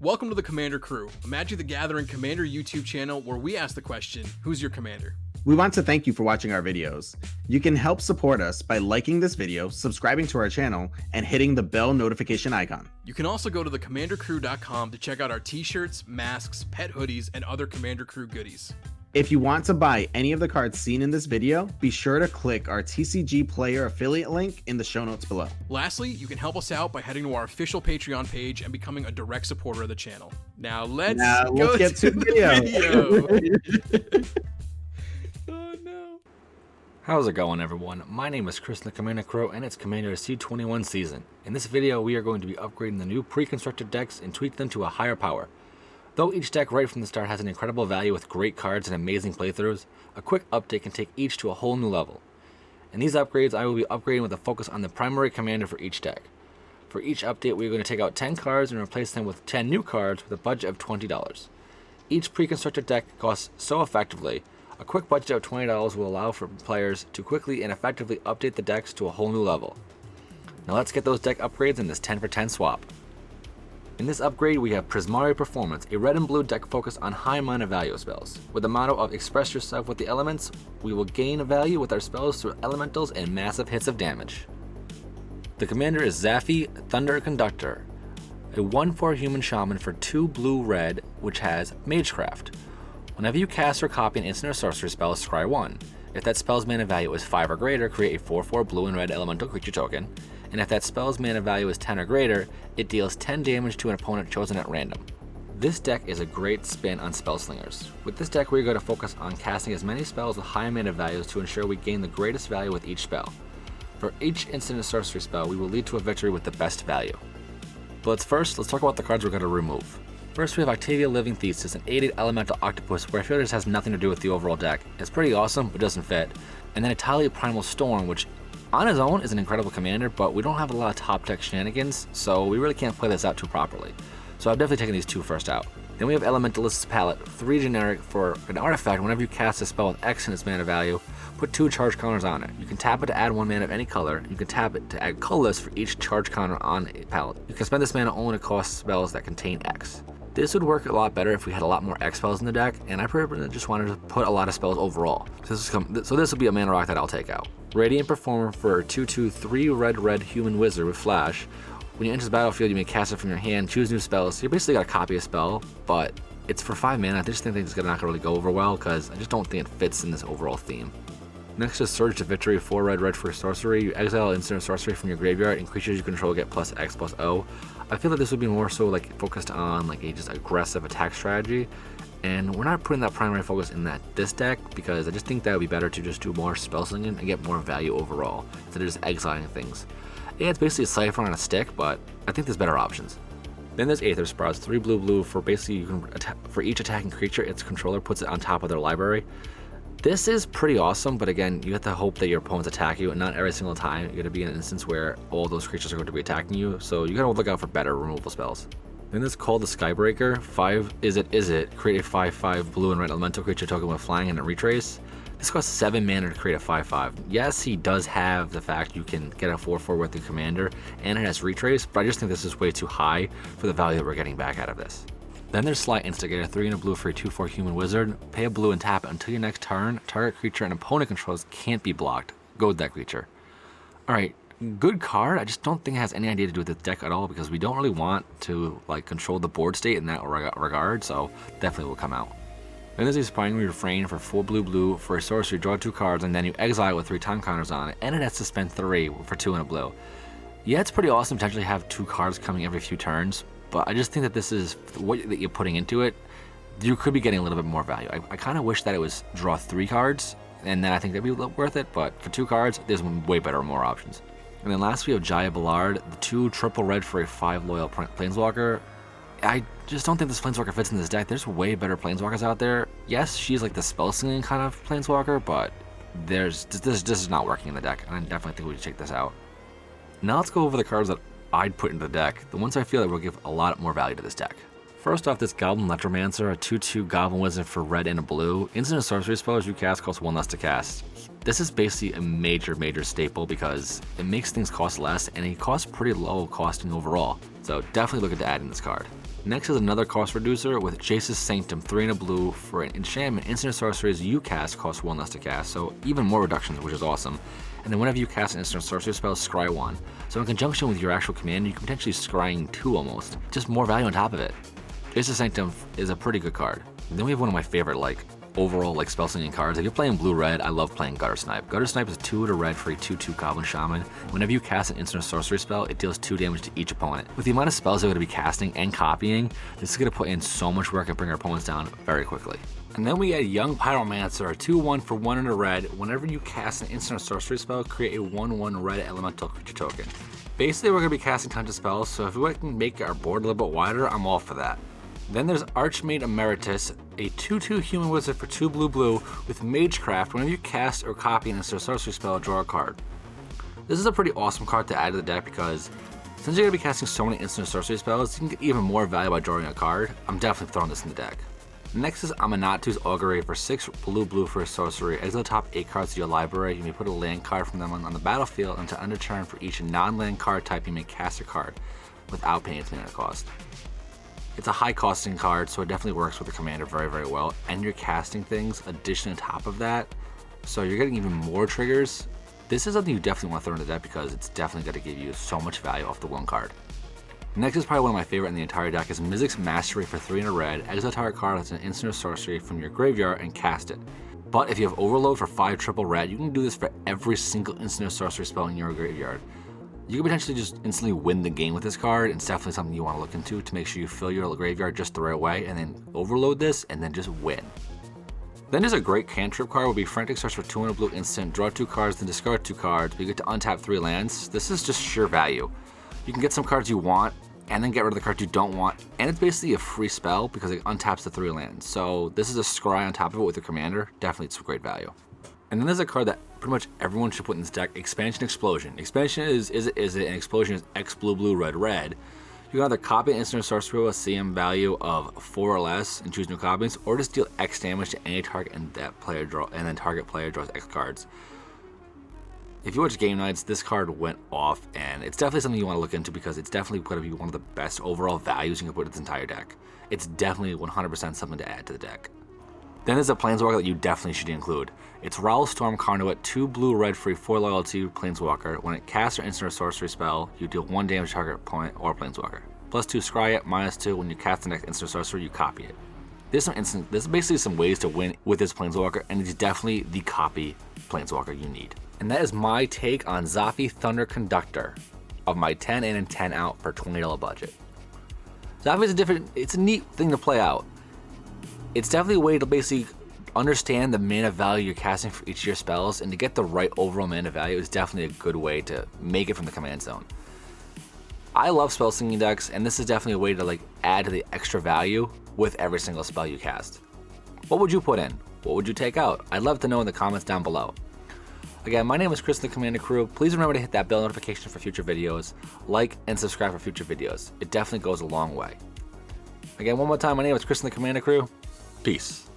Welcome to the Commander Crew, a Magic the Gathering Commander YouTube channel where we ask the question, who's your commander? We want to thank you for watching our videos. You can help support us by liking this video, subscribing to our channel, and hitting the bell notification icon. You can also go to thecommandercrew.com to check out our t-shirts, masks, pet hoodies, and other Commander Crew goodies. If you want to buy any of the cards seen in this video, be sure to click our TCG Player affiliate link in the show notes below. Lastly, you can help us out by heading to our official Patreon page and becoming a direct supporter of the channel. Now let's get to the video. Oh no. How's it going, everyone? My name is Chris the Commander Crow, and it's Commander C21 season. In this video, we are going to be upgrading the new pre-constructed decks and tweak them to a higher power. Though each deck right from the start has an incredible value with great cards and amazing playthroughs, a quick update can take each to a whole new level. In these upgrades, I will be upgrading with a focus on the primary commander for each deck. For each update, we are going to take out 10 cards and replace them with 10 new cards with a budget of $20. Each pre-constructed deck costs so effectively. A quick budget of $20 will allow for players to quickly and effectively update the decks to a whole new level. Now let's get those deck upgrades in this 10 for 10 swap. In this upgrade, we have Prismari Performance, a red and blue deck focused on high mana value spells. With the motto of express yourself with the elements, we will gain value with our spells through elementals and massive hits of damage. The commander is Zaffi, Thunder Conductor, a 1/4 human shaman for 2 blue-red, which has Magecraft. Whenever you cast or copy an instant or sorcery spell, scry 1. If that spell's mana value is 5 or greater, create a 4/4 blue and red elemental creature token. And if that spell's mana value is 10 or greater, it deals 10 damage to an opponent chosen at random. This deck is a great spin on spell slingers. With this deck, we're going to focus on casting as many spells with high mana values to ensure we gain the greatest value with each spell. For each instant or sorcery spell, we will lead to a victory with the best value. But let's talk about the cards we're going to remove. First, we have Octavia Living Thesis, an 8/8 elemental octopus where I feel this has nothing to do with the overall deck. It's pretty awesome, but doesn't fit. And then Italia Primal Storm, which on his own is an incredible commander, but we don't have a lot of top deck shenanigans, so we really can't play this out too properly. So I've definitely taken these two first out. Then we have Elementalist's Palette, 3 generic for an artifact. Whenever you cast a spell with X in its mana value, put 2 charge counters on it. You can tap it to add 1 mana of any color. You can tap it to add colorless for each charge counter on a palette. You can spend this mana only to cost spells that contain X. This would work a lot better if we had a lot more X spells in the deck, and I probably just wanted to put a lot of spells overall. So this will be a mana rock that I'll take out. Radiant Performer for 2/2 3 red human wizard with flash. When you enter the battlefield, you may cast it from your hand, choose new spells. So you basically got to copy a spell, but it's for 5 mana. I just think it's not going to really go over well because I just don't think it fits in this overall theme. Next is Surge to Victory, 4 red for sorcery. You exile instant sorcery from your graveyard, and creatures you control get plus X plus O. I feel like this would be more so like focused on like a just aggressive attack strategy, and we're not putting that primary focus in this deck because I just think that would be better to just do more spell slinging and get more value overall instead of just exiling things. Yeah, it's basically a Cypher on a stick, but I think there's better options. Then there's Aether Sprouts, 3 blue for basically you can for each attacking creature its controller puts it on top of their library. This is pretty awesome, but again, you have to hope that your opponents attack you, and not every single time you're going to be in an instance where all those creatures are going to be attacking you, so you got to look out for better removal spells. Then there's called the Skybreaker, 5 Is It, create a 5/5 blue and red elemental creature token with flying and a retrace. This costs 7 mana to create a 5/5. Yes, he does have the fact you can get a 4/4 with the commander, and it has retrace, but I just think this is way too high for the value that we're getting back out of this. Then there's Slight Instigator, 3 and a blue for a 2/4 human wizard. Pay a blue and tap it until your next turn. Target creature an opponent controls can't be blocked. Go with that creature. Alright, good card. I just don't think it has any idea to do with the deck at all because we don't really want to like control the board state in that regard, so definitely will come out. Then there's Inspiring Refrain for 4 blue for a sorcery, draw 2 cards, and then you exile it with 3 time counters on it, and it has to spend 3 for 2 and a blue. Yeah, it's pretty awesome to potentially have 2 cards coming every few turns, but I just think that this is what that you're putting into it. You could be getting a little bit more value. I kind of wish that it was draw 3 cards, and then I think that'd be worth it, but for 2 cards, there's way better, more options. And then last we have Jaya Ballard, the 2 triple red for a 5 loyal Planeswalker. I just don't think this Planeswalker fits in this deck. There's way better Planeswalkers out there. Yes, she's like the spell slinging kind of Planeswalker, but this is not working in the deck, and I definitely think we should check this out. Now let's go over the cards that I'd put into the deck, the ones I feel that will give a lot more value to this deck. First off, this Goblin Electromancer, a 2/2 Goblin Wizard for red and a blue. Instant sorcery spells you cast cost 1 less to cast. This is basically a major staple because it makes things cost less and it costs pretty low costing overall. So definitely look at adding this card. Next is another cost reducer with Jace's Sanctum, 3 and a blue for an enchantment. Instant sorceries you cast cost 1 less to cast, so even more reductions, which is awesome. And then whenever you cast an instant sorcery spell, scry 1. So in conjunction with your actual command, you can potentially scrying 2 almost. Just more value on top of it. Jace's Sanctum is a pretty good card. And then we have one of my favorite overall spell slinging cards. If you're playing blue-red, I love playing Gutter Snipe. Gutter Snipe is 2 to red for a 2/2 Goblin Shaman. Whenever you cast an instant sorcery spell, it deals 2 damage to each opponent. With the amount of spells they're going to be casting and copying, this is going to put in so much work and bring our opponents down very quickly. And then we add Young Pyromancer, 2/1 for 1 and a red. Whenever you cast an instant sorcery spell, create a 1/1 red elemental creature token. Basically, we're going to be casting tons of spells, so if we can make our board a little bit wider, I'm all for that. Then there's Archmage Emeritus, a 2/2 human wizard for 2 blue with Magecraft. Whenever you cast or copy an instant sorcery spell, draw a card. This is a pretty awesome card to add to the deck because since you're going to be casting so many instant sorcery spells, you can get even more value by drawing a card. I'm definitely throwing this in the deck. Next is Amanatu's Augury for 6 blue for a sorcery. Exile the top 8 cards to your library. You may put a land card from them on the battlefield, and to end a turn for each non-land card type, you may cast a card without paying its mana cost. It's a high costing card, so it definitely works with the commander very, very well. And you're casting things addition on top of that, so you're getting even more triggers. This is something you definitely want to throw in the deck because it's definitely going to give you so much value off the one card. Next is probably one of my favorite in the entire deck is Mizzix's Mastery for 3 and a red. Exile target card as an instant or sorcery from your graveyard and cast it. But if you have Overload for 5 triple red, you can do this for every single instant or sorcery spell in your graveyard. You can potentially just instantly win the game with this card, and it's definitely something you want to look into to make sure you fill your graveyard just the right way, and then overload this, and then just win. Then there's a great cantrip card, will be Frantic Search for 2 and a blue instant, draw 2 cards, then discard 2 cards, but you get to untap 3 lands. This is just sheer value. You can get some cards you want, and then get rid of the cards you don't want, and it's basically a free spell because it untaps the 3 lands. So this is a scry on top of it with your commander. Definitely it's great value. And then there's a card that pretty much everyone should put in this deck, Expansion Explosion. Expansion is it, and Explosion is X blue red. You can either copy an instant sorcery with a CM value of 4 or less and choose new copies, or just deal X damage to any target and then target player draws X cards. If you watch Game Nights, this card went off, and it's definitely something you want to look into because it's definitely going to be one of the best overall values you can put in this entire deck. It's definitely 100% something to add to the deck. Then there's a Planeswalker that you definitely should include. It's Raoul Storm Conduit, 2 blue-red free 4 loyalty Planeswalker. When it casts or instant or sorcery spell, you deal 1 damage to target opponent or Planeswalker. +2 scry it, -2 when you cast the next instant or sorcery, you copy it. There's basically some ways to win with this Planeswalker, and it's definitely the copy Planeswalker you need. And that is my take on Zafi Thunder Conductor of my 10 in and 10 out for $20 budget. Zafi is it's a neat thing to play out. It's definitely a way to basically understand the mana value you're casting for each of your spells, and to get the right overall mana value is definitely a good way to make it from the command zone. I love spell slinging decks, and this is definitely a way to add to the extra value with every single spell you cast. What would you put in? What would you take out? I'd love to know in the comments down below. Again, my name is Chris, the Commander Crew. Please remember to hit that bell notification for future videos, like and subscribe for future videos. It definitely goes a long way. Again, one more time, my name is Chris, the Commander Crew. Peace.